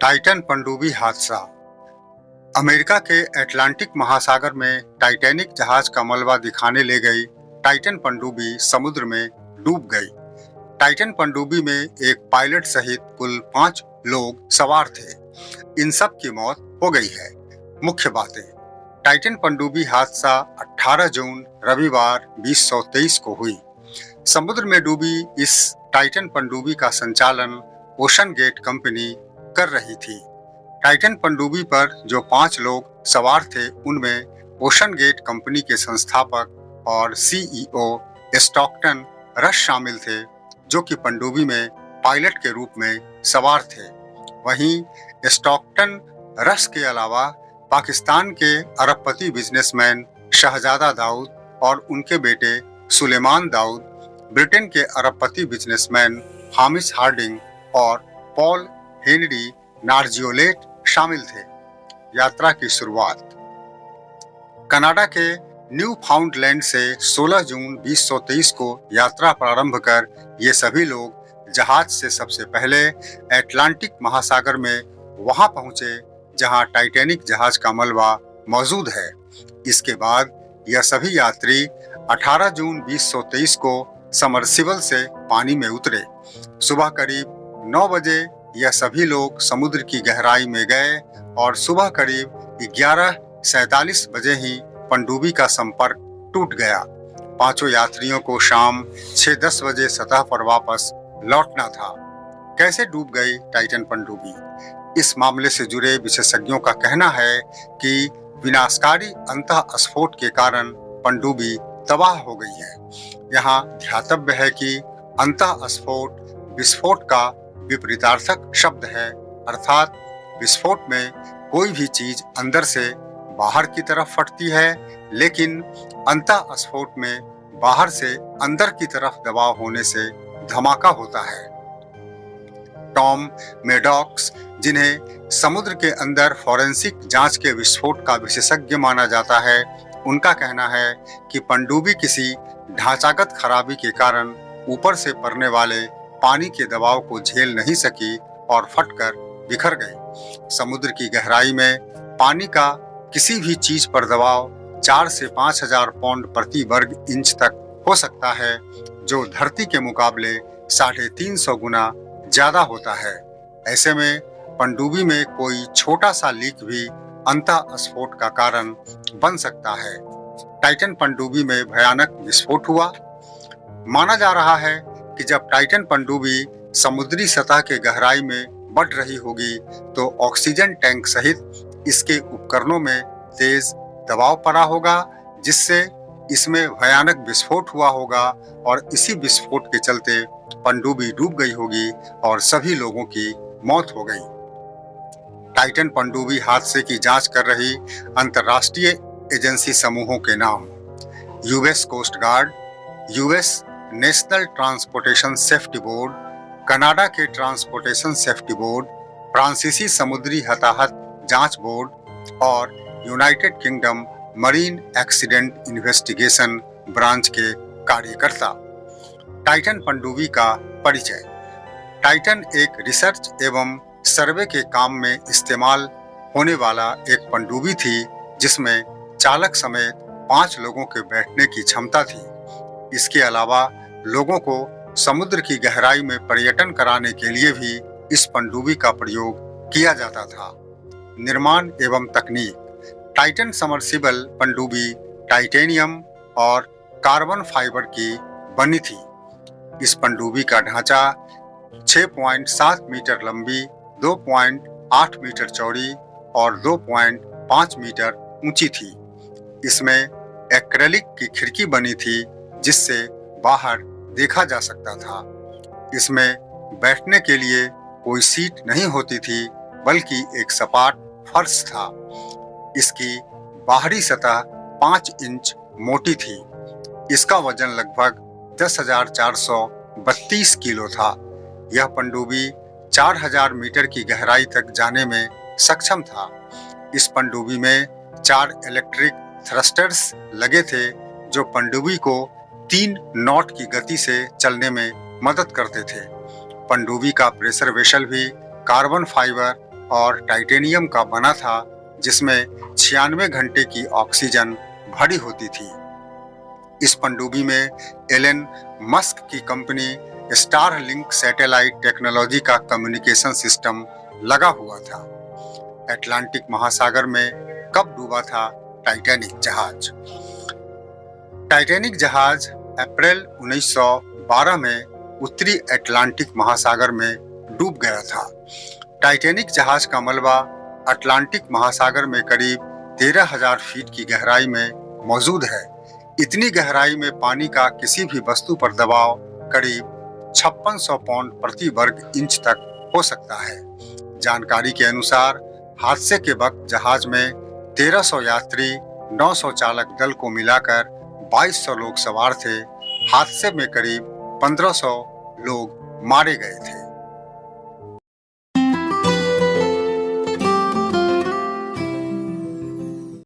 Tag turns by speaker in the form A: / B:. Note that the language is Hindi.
A: टाइटन पनडुब्बी हादसा। अमेरिका के अटलांटिक महासागर में टाइटैनिक जहाज का मलबा दिखाने ले गई टाइटन पनडुब्बी समुद्र में डूब गई। टाइटन पनडुब्बी में एक पायलट सहित कुल 5 लोग सवार थे। इन सब की मौत हो गई है। मुख्य बातें: टाइटन पनडुब्बी हादसा 18 जून रविवार 2023 को हुई। समुद्र में डूबी इस टाइटन पनडुब्बी का संचालन ओशन गेट कंपनी कर रही थी। टाइटन पनडुब्बी पर जो 5 लोग सवार थे उनमें ओशन गेट कंपनी के संस्थापक और सीईओ स्टॉकटन रश शामिल थे, जो कि पनडुब्बी में पायलट के रूप में सवार थे। वहीं स्टॉकटन रश के अलावा पाकिस्तान के अरबपति बिजनेसमैन शहजादा दाऊद और उनके बेटे सुलेमान दाऊद, ब्रिटेन के अरबपति बिजनेसमैन हामिश हार्डिंग और पॉल हेनरी नार्जियोलेट शामिल थे। यात्रा की शुरुआत कनाडा के न्यू फाउंडलैंड से 16 जून 2023 को यात्रा प्रारंभ कर ये सभी लोग जहाज से सबसे पहले अटलांटिक महासागर में वहां पहुंचे जहां टाइटैनिक जहाज का मलबा मौजूद है। इसके बाद यह सभी यात्री 18 जून 2023 को समरसिबल से पानी में उतरे। सुबह करीब 9 बजे यह सभी लोग समुद्र की गहराई में गए और सुबह करीब 11:47 बजे ही पनडुब्बी का संपर्क टूट गया। 5 यात्रियों को शाम 6:10 बजे सतह पर वापस लौटना था। कैसे डूब गई टाइटन पनडुब्बी? इस मामले से जुड़े विशेषज्ञों का कहना है कि विनाशकारी अंतःस्फोट के कारण पनडुब्बी तबाह हो गई है। यहाँ ध्यातव्य है कि अंतःस्फोट विस्फोट का विपरीतार्थक शब्द है, अर्थात विस्फोट में कोई भी चीज अंदर से बाहर की तरफ फटती है, लेकिन अंतःस्फोट में बाहर से अंदर की तरफ दबाव होने से धमाका होता है। टॉम मेडॉक्स, जिन्हें समुद्र के अंदर फॉरेंसिक जांच के विस्फोट का विशेषज्ञ माना जाता है, उनका कहना है कि पनडुब्बी किसी ढांचागत खराबी के कारण ऊपर से पड़ने वाले पानी के दबाव को झेल नहीं सकी और फटकर बिखर गई। समुद्र की गहराई में पानी का किसी भी चीज पर दबाव 4 से 5,000 पाउंड प्रति वर्ग इंच तक हो सकता है, जो धरती के मुकाबले 350 गुना ज्यादा होता है। ऐसे में पनडुब्बी में कोई छोटा सा लीक भी अंतःस्फोट का कारण बन सकता है। टाइटन पनडुब्बी में भयानक विस्फोट हुआ। माना जा रहा है कि जब टाइटन पनडुब्बी समुद्री सतह के गहराई में बढ़ रही होगी तो ऑक्सीजन टैंक सहित इसके उपकरणों में तेज दबाव पड़ा होगा, जिससे इसमें भयानक विस्फोट हुआ होगा और इसी विस्फोट के चलते पनडुब्बी डूब गई होगी और सभी लोगों की मौत हो गई। टाइटन पनडुब्बी हादसे की जांच कर रही अंतर्राष्ट्रीय एजेंसी समूहों के नाम: US coast guard, US national transportation safety board, Canada के ट्रांसपोर्टेशन सेफ्टी बोर्ड, फ्रांसीसी समुद्री हताहत जांच बोर्ड और United Kingdom marine accident investigation branch के कार्यकर्ता। टाइटन पनडुब्बी का परिचय। टाइटन एक रिसर्च एवं सर्वे के काम में इस्तेमाल होने वाला एक पनडुब्बी थी, जिसमें चालक समेत 5 लोगों के बैठने की क्षमता थी। इसके अलावा लोगों को समुद्र की गहराई में पर्यटन कराने के लिए भी इस पनडुब्बी का प्रयोग किया जाता था। निर्माण एवं तकनीक। टाइटन समरसिबल पनडुब्बी टाइटेनियम और कार्बन फाइबर की बनी थी। इस पनडुब्बी का ढांचा 6.7 मीटर लंबी, 2.8 मीटर चौड़ी और 2.5 मीटर ऊंची थी। इसमें एक्रेलिक की खिड़की बनी थी, जिससे बाहर देखा जा सकता था। इसमें बैठने के लिए कोई सीट नहीं होती थी, बल्कि एक सपाट फर्श था। इसकी बाहरी सतह 5 इंच मोटी थी। इसका वजन लगभग 10,432 किलो था। यह पनडुब्बी 4,000 मीटर की गहराई तक जाने में सक्षम था। इस पनडुब्बी में 4 इलेक्ट्रिक थ्रस्टर्स लगे थे, जो पनडुब्बी को 3 नॉट की गति से चलने में मदद करते थे। पनडुब्बी का प्रेशर वेसल भी कार्बन फाइबर और टाइटेनियम का बना था, जिसमें 96 घंटे की ऑक्सीजन भरी होती थी। इस पनडुब्बी में एलन मस्क की कंपनी स्टारलिंक सैटेलाइट टेक्नोलॉजी का कम्युनिकेशन सिस्टम लगा हुआ था। अटलांटिक महासागर में कब डूबा था टाइटैनिक जहाज? टाइटैनिक जहाज अप्रैल 1912 में उत्तरी अटलांटिक महासागर में डूब गया था। टाइटैनिक जहाज का मलबा अटलांटिक महासागर में करीब 13,000 फीट की गहराई में मौजूद है। इतनी गहराई में पानी का किसी भी वस्तु पर दबाव करीब 5600 पाउंड प्रति वर्ग इंच तक हो सकता है। जानकारी के अनुसार हादसे के वक्त जहाज में 1300 यात्री, 900 चालक दल को मिलाकर 2200 लोग सवार थे। हादसे में करीब 1500 लोग मारे गए थे।